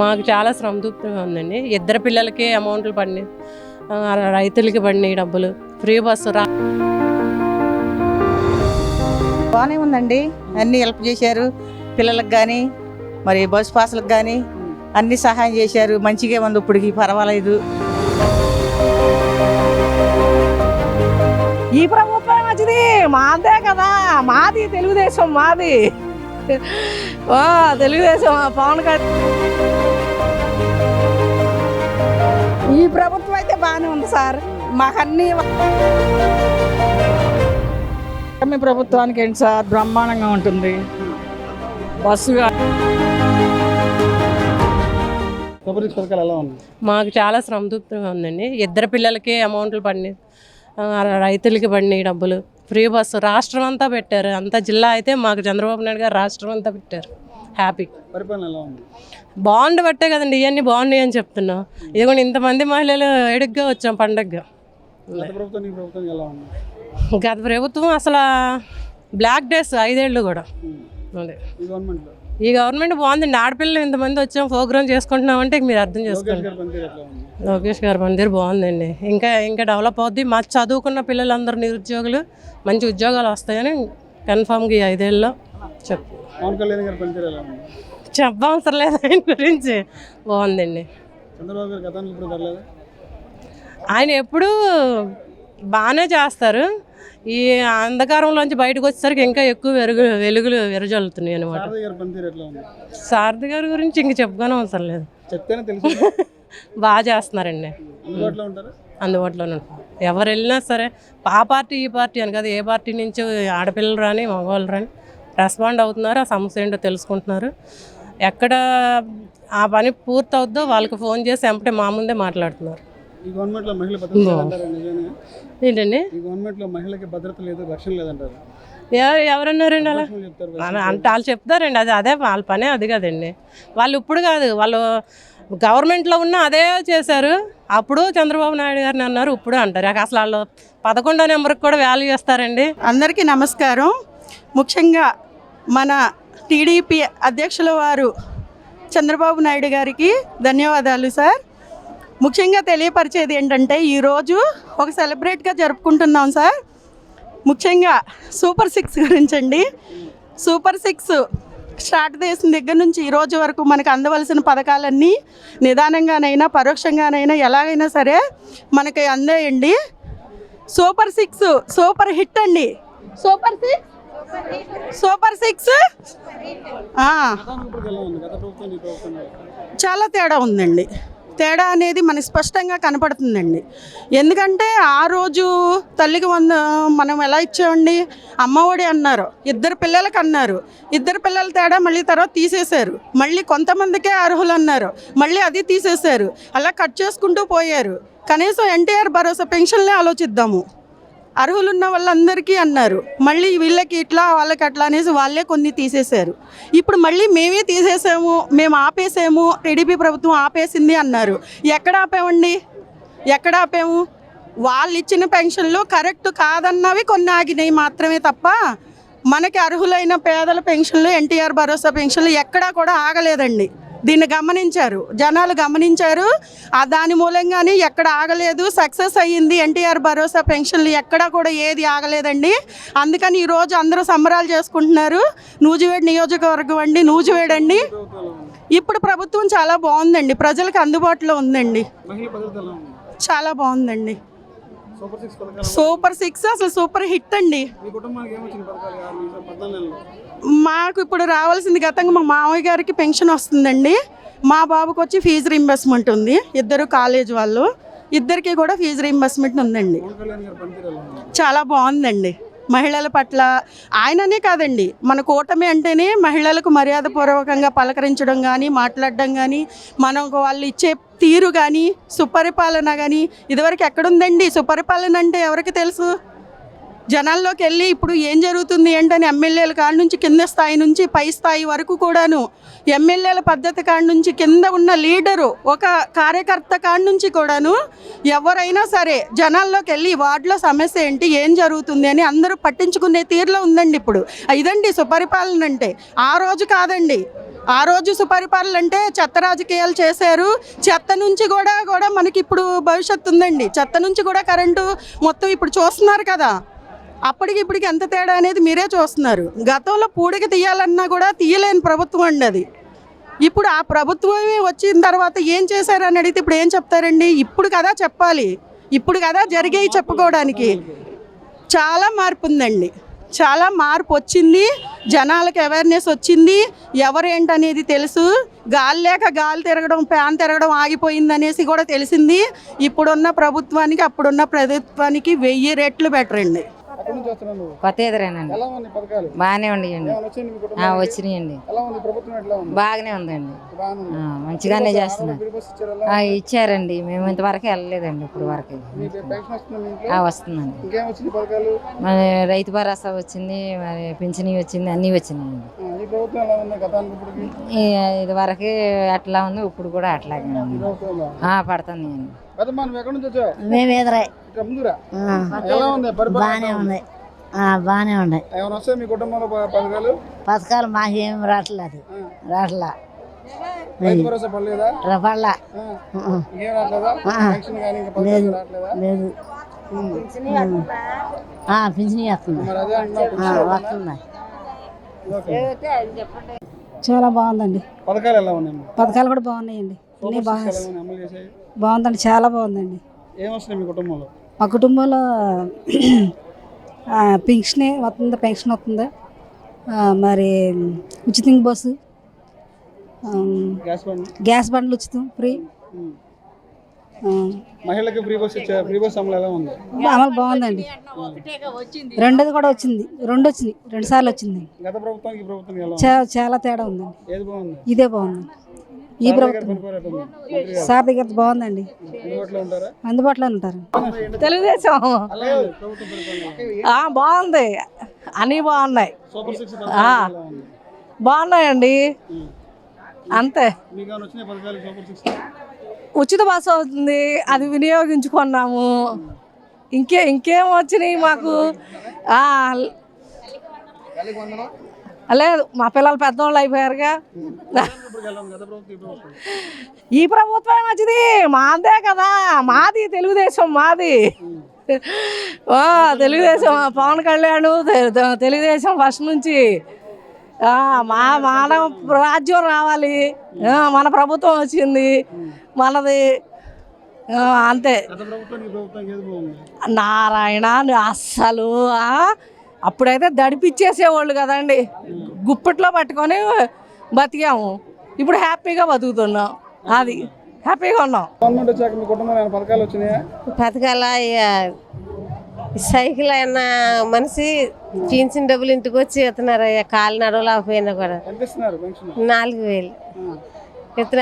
మాకు చాలా సంతృప్తిగా ఉందండి. ఇద్దరు పిల్లలకి అమౌంట్లు పడినాయి, రైతులకి పడినాయి డబ్బులు, ఫ్రీ బస్సు బాగానే ఉందండి. అన్నీ హెల్ప్ చేశారు పిల్లలకు కానీ, మరి బస్ పాసులకు కానీ అన్ని సహాయం చేశారు. మంచిగా ఉంది, ఇప్పటికి పర్వాలేదు. ఈ ప్రభుత్వం మంచిది, మాదే కదా, మాది తెలుగుదేశం, మాది తెలుగుదేశం పవన్ కళ్యాణ్. ఈ ప్రభుత్వం అయితే బాగానే ఉంది సార్. మాకన్నీ మీ ప్రభుత్వానికి ఏంటి సార్, బ్రహ్మాండంగా ఉంటుంది. బస్సు మాకు చాలా సంతృప్తిగా ఉందండి. ఇద్దరు పిల్లలకి అమౌంట్లు పడినాయి, రైతులకి పడినాయి డబ్బులు, ఫ్రీ బస్సు రాష్ట్రం అంతా పెట్టారు. అంతా జిల్లా అయితే మాకు చంద్రబాబు నాయుడు గారు రాష్ట్రం అంతా పెట్టారు. హ్యాపీ. బాండ్ పట్టే కదండి ఇవన్నీ బాగున్నాయి అని చెప్తున్నాం. ఇదిగోండి ఇంతమంది మహిళలు ఎడుగ్గా వచ్చాం పండగగా. గత ప్రభుత్వం అసలు బ్లాక్ డేస్ 5 ఏళ్ళు కూడా. అదే ఈ గవర్నమెంట్ బాగుందండి. ఆడపిల్లలు ఇంతమంది వచ్చాం, ప్రోగ్రామ్ చేసుకుంటున్నామంటే మీరు అర్థం చేసుకోండి. లోకేష్ గారి పనితీరు బాగుందండి. ఇంకా డెవలప్ అవుద్ది. మా చదువుకున్న పిల్లలందరూ నిరుద్యోగులు మంచి ఉద్యోగాలు వస్తాయని కన్ఫామ్గా ఈ 5 ఏళ్ళలో చెప్పవసరం లేదు. ఆయన గురించి బాగుందండి. ఆయన ఎప్పుడూ బాగానే చేస్తారు. ఈ అంధకారంలోంచి బయటకు వచ్చేసరికి ఇంకా ఎక్కువ వెలుగులు విరజల్లుతున్నాయి అనమాట. సారథి గారి గురించి ఇంక చెప్పుకోనే అవసరం లేదు. బాగా చేస్తున్నారండి. అందుబాటులోనే ఉంటారు. ఎవరు వెళ్ళినా సరే ఆ పార్టీ ఈ పార్టీ అని కదా, ఏ పార్టీ నుంచి ఆడపిల్లలు రాని మగవాళ్ళు రాని రెస్పాండ్ అవుతున్నారు. ఆ సమస్య ఏంటో తెలుసుకుంటున్నారు. ఎక్కడ ఆ పని పూర్తి అవుద్దో వాళ్ళకి ఫోన్ చేసి ఎంపటే మా ముందే మాట్లాడుతున్నారు. ఏంటండి ఎవరన్నారండి అలా అంటే వాళ్ళు చెప్తారండి. అదే వాళ్ళ పనే అది కదండి. వాళ్ళు ఇప్పుడు కాదు, వాళ్ళు గవర్నమెంట్లో ఉన్న అదే చేశారు. అప్పుడు చంద్రబాబు నాయుడు గారిని అన్నారు, ఇప్పుడు అంటారు. అసలు వాళ్ళు 11వ నెంబర్కి కూడా వాల్యూ చేస్తారండి. అందరికీ నమస్కారం. ముఖ్యంగా మన టీడీపీ అధ్యక్షుల వారు చంద్రబాబు నాయుడు గారికి ధన్యవాదాలు సార్. ముఖ్యంగా తెలియపరిచేది ఏంటంటే ఈరోజు ఒక సెలబ్రేట్గా జరుపుకుంటున్నాం సార్. ముఖ్యంగా సూపర్ 6 గురించండి. సూపర్ 6 స్టార్ట్ చేసిన దగ్గర నుంచి ఈరోజు వరకు మనకు అందవలసిన పథకాలన్నీ నిదానంగానైనా పరోక్షంగానైనా ఎలాగైనా సరే మనకి అందేయండి. సూపర్ 6 సూపర్ హిట్ అండి. సూపర్ 6 చాలా తేడా ఉందండి. తేడా అనేది మనకి స్పష్టంగా కనపడుతుందండి. ఎందుకంటే ఆ రోజు తల్లికి మనం ఎలా ఇచ్చామండి, అమ్మఒడి అన్నారు, 2 పిల్లలకి అన్నారు. 2 పిల్లల తేడా మళ్ళీ తర్వాత తీసేశారు. మళ్ళీ కొంతమందికే అర్హులు అన్నారు, మళ్ళీ అది తీసేశారు. అలా కట్ చేసుకుంటూ పోయారు. కనీసం ఎన్టీఆర్ భరోసా పెన్షన్లే ఆలోచిద్దాము, అర్హులున్న వాళ్ళందరికీ అన్నారు. మళ్ళీ వీళ్ళకి ఇట్లా వాళ్ళకి అట్లా అనేసి వాళ్ళే కొన్ని తీసేశారు. ఇప్పుడు మళ్ళీ మేమే తీసేసాము, మేము ఆపేసాము, టీడీపీ ప్రభుత్వం ఆపేసింది అన్నారు. ఎక్కడ ఆపామండి, ఎక్కడ ఆపాము? వాళ్ళు ఇచ్చిన పెన్షన్లు కరెక్ట్ కాదన్నవి కొన్ని ఆగినాయి మాత్రమే తప్ప మనకి అర్హులైన పేదల పెన్షన్లు, ఎన్టీఆర్ భరోసా పెన్షన్లు ఎక్కడా కూడా ఆగలేదండి. దీన్ని గమనించారు, జనాలు గమనించారు. దాని మూలంగానే ఎక్కడ ఆగలేదు, సక్సెస్ అయ్యింది. ఎన్టీఆర్ భరోసా పెన్షన్లు ఎక్కడా కూడా ఏది ఆగలేదండి. అందుకని ఈరోజు అందరూ సంబరాలు చేసుకుంటున్నారు. నూజివేడ్ నియోజకవర్గం అండి, నూజివేడ్ అండి. ఇప్పుడు ప్రభుత్వం చాలా బాగుందండి, ప్రజలకు అందుబాటులో ఉందండి, చాలా బాగుందండి. సూపర్ 6 అసలు సూపర్ హిట్ అండి. మాకు ఇప్పుడు రావాల్సింది గతంగా మా మామయ్య గారికి పెన్షన్ వస్తుందండి. మా బాబుకి వచ్చి ఫీజు రీంబర్స్మెంట్ ఉంది. 2 కాలేజ్ వాళ్ళు, 2కి కూడా ఫీజు రీంబర్స్మెంట్ ఉందండి. చాలా బాగుందండి. మహిళల పట్ల ఆయననే కాదండి, మన కూటమి అంటేనే మహిళలకు మర్యాదపూర్వకంగా పలకరించడం కానీ, మాట్లాడడం కానీ, మనకు వాళ్ళు ఇచ్చే తీరు కానీ, సుపరిపాలన కానీ ఇదివరకు ఎక్కడుందండి? సుపరిపాలన అంటే ఎవరికి తెలుసు? జనాల్లోకి వెళ్ళి ఇప్పుడు ఏం జరుగుతుంది ఏంటని ఎమ్మెల్యేల కాడి నుంచి కింద స్థాయి నుంచి పై స్థాయి వరకు కూడాను ఎమ్మెల్యేల పద్ధతి కాడి నుంచి కింద ఉన్న లీడరు ఒక కార్యకర్త కాడి నుంచి కూడాను ఎవరైనా సరే జనాల్లోకి వెళ్ళి వార్డులో సమస్య ఏంటి ఏం జరుగుతుంది అని అందరూ పట్టించుకునే తీరులో ఉందండి ఇప్పుడు. ఇదండి సుపరిపాలన అంటే. ఆ రోజు కాదండి, ఆ రోజు సుపరిపాలన అంటే చెత్త రాజకీయాలు చేశారు. చెత్త నుంచి కూడా మనకి ఇప్పుడు భవిష్యత్తు ఉందండి. చెత్త నుంచి కూడా కరెంటు మొత్తం ఇప్పుడు చూస్తున్నారు కదా. అప్పటికి ఇప్పటికి ఎంత తేడా అనేది మీరే చూస్తున్నారు. గతంలో పూడికి తీయాలన్నా కూడా తీయలేని ప్రభుత్వం అండి అది. ఇప్పుడు ఆ ప్రభుత్వమే వచ్చిన తర్వాత ఏం చేశారని అడిగితే ఇప్పుడు ఏం చెప్తారండి? ఇప్పుడు కదా చెప్పాలి, ఇప్పుడు కదా జరిగేవి చెప్పుకోవడానికి. చాలా మార్పు ఉందండి, చాలా మార్పు వచ్చింది. జనాలకు అవేర్నెస్ వచ్చింది, ఎవరేంటనేది తెలుసు. గాలి లేక గాలి తిరగడం, ఫ్యాన్ తిరగడం ఆగిపోయింది అనేసి కూడా తెలిసింది. ఇప్పుడున్న ప్రభుత్వానికి అప్పుడున్న ప్రభుత్వానికి 1000 రెట్లు బెటర్ అండి. కొత్త ఎదురేనండి. బాగానే ఉండయండి, వచ్చినాయండి. బాగానే ఉందండి, మంచిగానే చేస్తున్నారు. ఇచ్చారండి, మేము ఇంతవరకు వెళ్ళలేదండి. ఇప్పుడు వరకు వస్తుందండి. మరి రైతు భరోసా వచ్చింది, మరి పింఛనీ వచ్చింది, అన్నీ వచ్చినాయండి. ఇది వరకు అట్లా ఉంది, ఇప్పుడు కూడా అట్లాగే ఉంది. పడుతుంది. మేము ఎదురాయి బాగానే ఉన్నాయి, బాగానే ఉన్నాయి. పథకాలు మాకేం రావట్లేదు, రావట్లా పడలా లేదు లేదు. పింఛనీ వస్తుంది. చాలా బాగుందండి. పథకాలు కూడా బాగున్నాయండి, అన్నీ బాగుందండి, చాలా బాగుందండి. మా కుటుంబంలో పెన్షన్ వస్తుంది, మరి ఉచితంగా బస్సు, గ్యాస్ బండ్లు ఉచితం ఫ్రీ, మహిళలకు ఫ్రీ బస్ ఇచ్చారు. ఫ్రీ బస్ అమలు ఎలా ఉంది? అమలు బాగుందండి. రెండోది కూడా వచ్చింది, 2 సార్లు వచ్చింది. గత ప్రభుత్వానికి ఈ ప్రభుత్వం ఎలా చాలా తేడా ఉందండి. ఏది బాగుంది? ఇదే బాగుంది. ఈ ప్రభుత్వం సార్ దగ్గర బాగుందండి, అందుబాటులో ఉంటారు. తెలుగుదేశం బాగుంది, అన్నీ బాగున్నాయి, బాగున్నాయండి. అంతే. ఉచిత బస్సు అవుతుంది, అది వినియోగించుకున్నాము. ఇంకేం వచ్చినాయి మాకు? లేదు, మా పిల్లలు పెద్దవాళ్ళు అయిపోయారుగా. ఈ ప్రభుత్వం మంచిది, మాదే కదా, మాది తెలుగుదేశం, మాది తెలుగుదేశం. పవన్ కళ్యాణ్ తెలుగుదేశం ఫస్ట్ నుంచి. మన రాజ్యం రావాలి, మన ప్రభుత్వం వచ్చింది మనది, అంతే. నారాయణ అస్సలు అప్పుడైతే దడిపిచ్చేసేవాళ్ళు కదండి, గుప్పిట్లో పట్టుకొని బతికాము. ఇప్పుడు హ్యాపీగా బతుకుతున్నాం, అది హ్యాపీగా ఉన్నాం. పథకాల సైకిల్ అయినా మనిషి పింఛన్ డబ్బులు ఇంటికి వచ్చి ఎత్తున్నారు. కాలు నడవలేకపోయినా కూడా 4000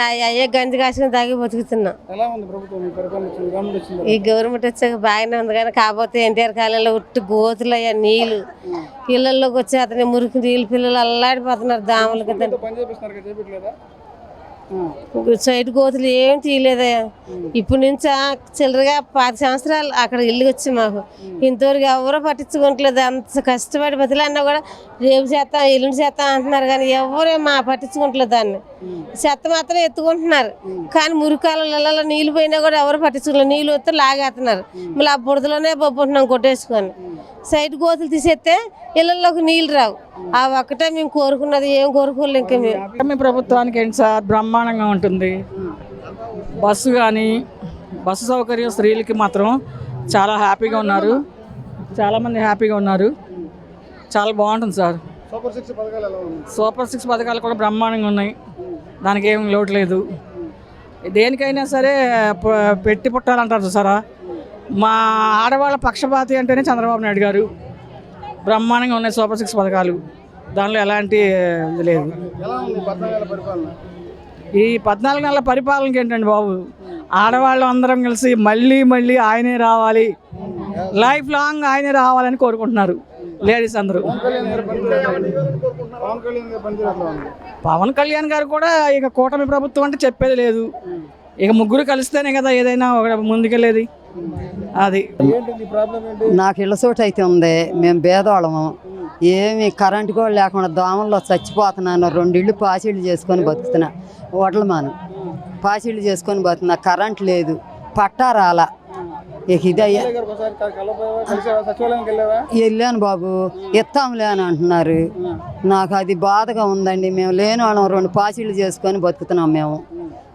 అయ్యే గంజి కాసుకుని తాగి బతుకుతున్నాం. ఈ గవర్నమెంట్ వచ్చాక బాగానే ఉంది, కానీ కాకపోతే ఎన్టీఆర్ కాలంలో ఉట్టి గోతులు అయ్యా నీళ్ళు ఇళ్లలోకి వచ్చి అతని మురికి నీళ్ళు పిల్లలు అల్లాడిపోతున్నారు దాములు కదా. సైడ్ గోతులు ఏం తీయలేదయ్యా. ఇప్పుడు నుంచి చిల్లరగా 10 సంవత్సరాలు అక్కడ ఇల్లు వచ్చి మాకు ఇంతవరకు ఎవరో పట్టించుకోవట్లేదు. అంత కష్టపడి బతులన్నా కూడా రేపు చేస్తాం ఎల్లుండి చేస్తాం అంటున్నారు, కానీ ఎవరే పట్టించుకోవట్లేదు. దాన్ని చెత్త మాత్రం ఎత్తుకుంటున్నారు, కానీ మురికాలలో నీళ్ళు పోయినా కూడా ఎవరు పట్టించుకోలేదు. నీళ్ళు వస్తే లాగేస్తున్నారు, మళ్ళీ ఆ బుడదలోనే బొబ్బుంటున్నాం కొట్టేసుకొని. సైడ్ గోతులు తీసేస్తే ఇళ్లలోకి నీళ్ళు రావు. ఆ ఒక్కటే మేము కోరుకున్నది, ఏం కోరుకోలేదు. ఇంకా మేము ప్రభుత్వానికి ఏంటి సార్, బ్రహ్మాండంగా ఉంటుంది. బస్సు కానీ బస్సు సౌకర్యం స్త్రీలకి మాత్రం చాలా హ్యాపీగా ఉన్నారు, చాలామంది హ్యాపీగా ఉన్నారు, చాలా బాగుంటుంది సార్. సూపర్ 6 పథకాలు కూడా బ్రహ్మాండంగా ఉన్నాయి, దానికి ఏం లోటు లేదు. దేనికైనా సరే పెట్టి పుట్టాలంటారు సారా. మా ఆడవాళ్ళ పక్షపాతి అంటేనే చంద్రబాబు నాయుడు గారు. బ్రహ్మాండంగా ఉన్నాయి సూపర్ 6 పథకాలు, దానిలో ఎలాంటి ఇది లేదు. ఈ 14 నెలల పరిపాలనకి ఏంటండి బాబు, ఆడవాళ్ళు అందరం కలిసి మళ్ళీ ఆయనే రావాలి, లైఫ్ లాంగ్ ఆయనే రావాలని కోరుకుంటున్నారు లేడీస్ అందరూ. పవన్ కళ్యాణ్ గారు కూడా ఇక కూటమి ప్రభుత్వం అంటే చెప్పేది లేదు. ఇక ముగ్గురు కలిస్తేనే కదా ఏదైనా ఒక ముందుకెళ్ళేది. అది నాకు ఇళ్ళ చోటు అయితే ఉంది. మేము పేదవాళ్ళము, ఏమి కరెంటు కూడా లేకుండా దోమల్లో చచ్చిపోతున్నాను. 2 ఇళ్ళు పాచిళ్ళు చేసుకొని బతుకుతున్నా. వడ్లమాను పాచిళ్ళు చేసుకొని బతుకుతున్నా. కరెంట్ లేదు, పట్టా రాలా. ఇక ఇదయ్యా వెళ్ళాను బాబు, ఇస్తాంలే అని అంటున్నారు. నాకు అది బాధగా ఉందండి. మేము లేని వాళ్ళం 2 పాచిళ్ళు చేసుకొని బతుకుతున్నాం మేము.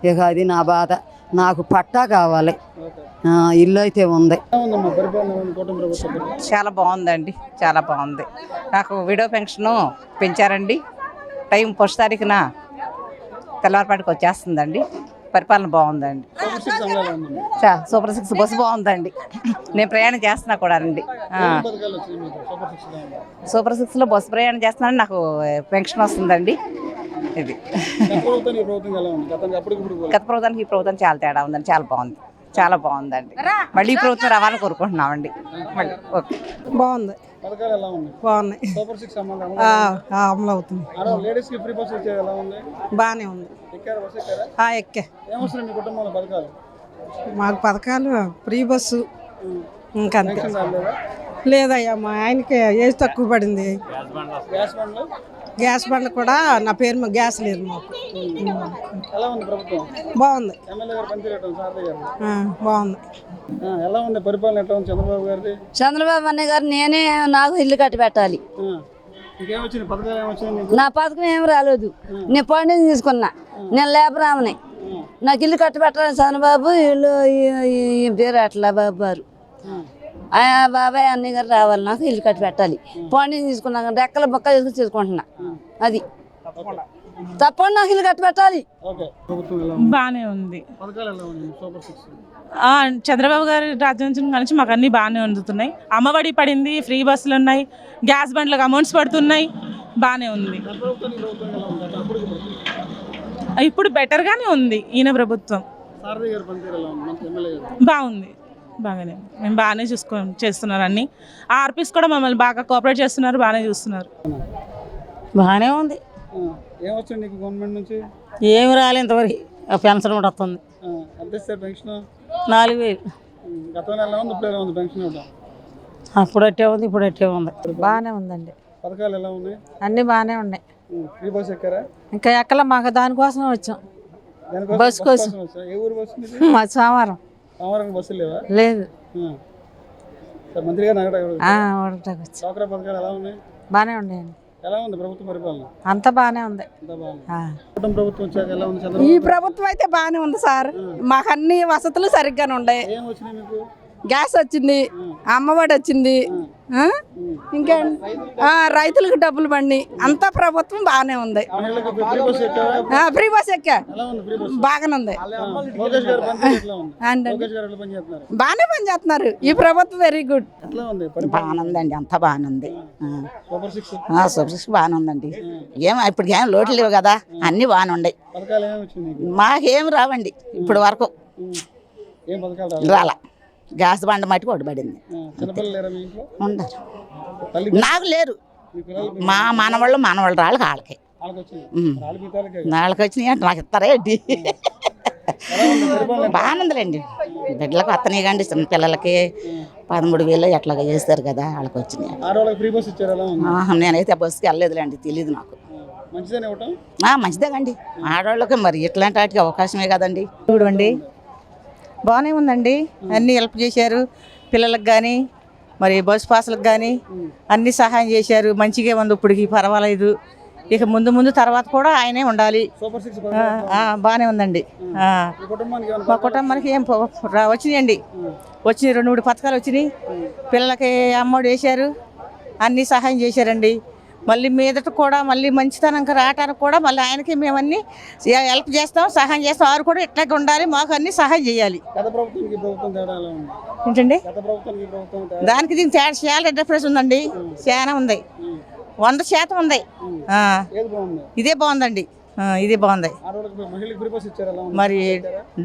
ఇక అది నా బాధ. నాకు పట్టా కావాలి, ఇల్లు అయితే ఉంది. చాలా బాగుందండి, చాలా బాగుంది. నాకు విడో పెన్షను పెంచారండి. టైం 1 తారీఖున తెల్లవారిపాటికి వచ్చేస్తుందండి. పరిపాలన బాగుందండి. సూపర్ 6 బస్సు బాగుందండి. నేను ప్రయాణం చేస్తున్నా కూడా అండి. సూపర్ 6లో బస్సు ప్రయాణం చేస్తున్నాను, నాకు పెన్షన్ వస్తుందండి. ఇది గత ప్రభుత్వానికి ఈ ప్రభుత్వం చాలా తేడా ఉందండి. చాలా బాగుంది, చాలా బాగుందండి. మళ్ళీ ఈ ప్రభుత్వం రావాలని కోరుకుంటున్నామండి. మళ్ళీ ఓకే, బాగుంది, బాగున్నాయి, అమలు అవుతుంది. బాగానే ఉంది. ఎక్కే మాకు పథకాలు ఫ్రీ బస్సు ఇంకంతే. లేదయ్యా, మా ఆయనకి ఏజ్ తక్కువ పడింది. గ్యాస్ బండ్లు కూడా నా పేరు మీద గ్యాస్ లేదు మాకు. బాగుంది, బాగుంది. ఎలా ఉంది పరిపాలన? ఎట్లా ఉంది చంద్రబాబు గారిది? చంద్రబాబు అన్నయ్య గారు నేనే నాకు ఇల్లు కట్టి పెట్టాలి. ఇంకేమొచ్చింది పథకాలు? ఏమొచ్చింది? నా పథకం ఏం రాలేదు. నేను పండుగ తీసుకున్నా. నేను లేబర్ ఆమెని. నాకు ఇల్లు కట్టి పెట్టాలి చంద్రబాబు. ఇల్లు పేరు అట్లా బాబు గారు, బాబాయ్ అన్నయ్య గారు రావాలి. నాకు ఇల్లు కట్టి పెట్టాలి. పండుగ తీసుకున్నా, రెక్కల బొక్క తీసుకుని చేసుకుంటున్నా. అది తప్పకుండా నాకు ఇల్లు కట్టి పెట్టాలి. బాగానే ఉంది. చంద్రబాబు గారి రాజ్యం నుంచి మాకు అన్నీ బాగానే అందుతున్నాయి. అమ్మఒడి పడింది, ఫ్రీ బస్సులు ఉన్నాయి, గ్యాస్ బండ్లకు అమౌంట్స్ పడుతున్నాయి. బాగానే ఉంది. ఇప్పుడు బెటర్గానే ఉంది ఈయన ప్రభుత్వం. బాగుంది, బాగానే. మేము బాగానే చేస్తున్నారు అన్నీ. ఆర్పీస్ కూడా మమ్మల్ని బాగా కోఆపరేట్ చేస్తున్నారు, బాగానే చూస్తున్నారు. బాగానే ఉంది. ఏమొచ్చింది నీకు గవర్నమెంట్ నుంచి? ఏమి రాలే ఇంతవరకు. పెన్షన్ కూడా వస్తుంది. ఎంత ఇస్తారు పెన్షన్? 4000. గతంలో ఎలా ఉంది, ఇప్పుడు ఎలా ఉంది పెన్షన్ ఇవ్వడం? అప్పుడు అట్టే ఉంది, ఇప్పుడు అట్టే ఉంది. బాగానే ఉందండి. పథకాలు ఎలా ఉన్నాయి? అన్నీ బాగానే ఉన్నాయి. ఫ్రీ బస్ ఎక్కారా? ఇంకా ఎక్కల, మాకు దానికోసమే వచ్చాం. బస్ కోసం. ఏ ఊరు బస్సు? మా సోమవారం. సోమవారం బస్సు లేవా? లేదు. మంత్రి గారు డ్వాక్రా పథకాలు ఎలా ఉన్నాయి? బాగానే ఉన్నాయండి. ఎలా ఉంది ప్రభుత్వ పరిపాలన? అంత బాగానే ఉంది. ప్రభుత్వం వచ్చాక ఎలా ఉంది? ఈ ప్రభుత్వం అయితే బాగానే ఉంది సార్. మాకు అన్ని వసతులు సరిగ్గానే ఉన్నాయి. ఏం వచ్చినాయి మీకు? గ్యాస్ వచ్చింది, అమ్మఒడి వచ్చింది, ఇంకా రైతులకు డబ్బులు పడి అంతా ప్రభుత్వం బాగానే ఉంది. ఫ్రీ బస్ ఎక్కా, బాగానే ఉంది. బాగానే పని చేస్తున్నారు. ఈ ప్రభుత్వం వెరీ గుడ్. బాగానే ఉందండి, అంతా బాగానే ఉంది. సూపర్ 6 బాగానే ఉందండి. ఇప్పుడు ఏం లోటు లేవు కదా, అన్నీ బాగానే ఉన్నాయి. మాకేం రావండి ఇప్పుడు వరకు, రాలా. గ్యాస్ బండ మట్టుకు ఒకటి పడింది. ఉండరు, నాకు లేరు. మా మనవాళ్ళు రాళ్ళకి వాళ్ళకి వచ్చినాయి అంటే నాకు ఇస్తారా ఏంటి? బాగానే ఉందిలేండి. బిడ్డలకు వస్తున్నాయి కండి, చిన్న పిల్లలకి 13,000 ఎట్లాగా చేస్తారు కదా, వాళ్ళకి వచ్చినాయి. నేనైతే ఆ బస్సుకి వెళ్ళలేదులేండి, తెలియదు నాకు. మంచిదే కండి. ఆడవాళ్ళకి మరి ఇట్లాంటి వాటికి అవకాశమే కదండి. చూడండి, బాగానే ఉందండి. అన్నీ హెల్ప్ చేశారు. పిల్లలకు కానీ మరి బస్ పాసులకు కానీ అన్ని సహాయం చేశారు. మంచిగా ఉంది, ఇప్పటికి పర్వాలేదు. ఇక ముందు తర్వాత కూడా ఆయనే ఉండాలి. బాగానే ఉందండి. మా కుటుంబానికి ఏం వచ్చినాయండి, వచ్చినాయి 2-3 పథకాలు వచ్చినాయి. పిల్లలకి అమ్మఒడి వేశారు, అన్నీ సహాయం చేశారండి. మళ్ళీ మీదట కూడా మళ్ళీ మంచితనంగా రావటానికి కూడా మళ్ళీ ఆయనకి మేమన్నీ హెల్ప్ చేస్తాం, సహాయం చేస్తాం. వారు కూడా ఇట్లాగే ఉండాలి, మాకు అన్ని సహాయం చేయాలి. ఏంటండి దానికి దీనికి చాలా డిఫరెన్స్ ఉందండి, చాలా ఉంది. 100% ఉంది. ఇదే బాగుందండి. ఇది బాగుంది. ఆడవాళ్ళకి మహిళలకు ఫ్రీ బస్ ఇచ్చారు, ఎలా ఉంది? మరి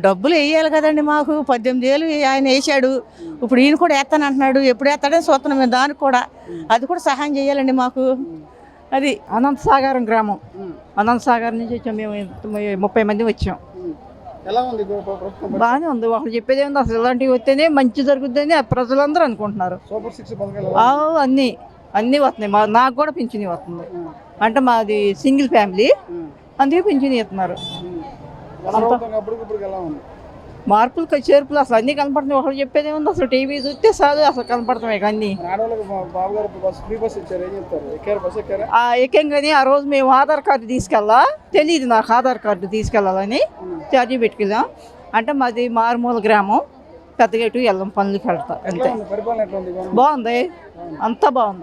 డబ్బులు వేయాలి కదండి, మాకు 18,000 ఆయన వేసాడు, ఇప్పుడు ఈయన కూడా వేస్తాను అంటున్నాడు. ఎప్పుడు వేస్తాడని చూస్తున్నాం మేము, దానికి కూడా అది కూడా సహాయం చేయాలండి మాకు. అది అనంతసాగరం గ్రామం, అనంతసాగర్ నుంచి వచ్చాం మేము, 30 మంది వచ్చాం. ఎలా ఉంది ప్రభుత్వం? బాగానే ఉంది. ఒకరు చెప్పేది ఏముంది, అసలు ఇలాంటివి వస్తేనే మంచి జరుగుతుందని ప్రజలందరూ అనుకుంటున్నారు. సూపర్ 6 పథకాలు అన్నీ వస్తున్నాయి. నాకు కూడా పింఛని వస్తుంది. అంటే మాది సింగిల్ ఫ్యామిలీ, అందుకే పింఛని ఇస్తున్నారు. ఎలా ఉంది? మార్పులు చేర్పులు అసలు అన్నీ కనపడుతున్నాయి. ఒకరు చెప్పేది ఏముంది, అసలు టీవీ చూస్తే చాలు అసలు కనపడుతున్నాయి అన్నీ. ఆడవాళ్ళకి బాబు గారు ఫ్రీ బస్ ఇచ్చారు, ఏం చెప్తారు? ఎక్కారు, బస్ ఎక్కారా? ఎక్కాం కానీ ఆ రోజు మేము ఆధార్ కార్డు తీసుకెళ్ళా, తెలియదు నాకు ఆధార్ కార్డు తీసుకెళ్ళాలని ఛార్జీ పెట్టుకెళ్ళాం. అంటే మాది మారుమూల గ్రామం, పెద్దగట్టు వెళ్ళం పనులకి వెళ్తాం అంతే. పరిపాలన ఎట్లా ఉంది? బాగుంది, అంతా బాగుంది.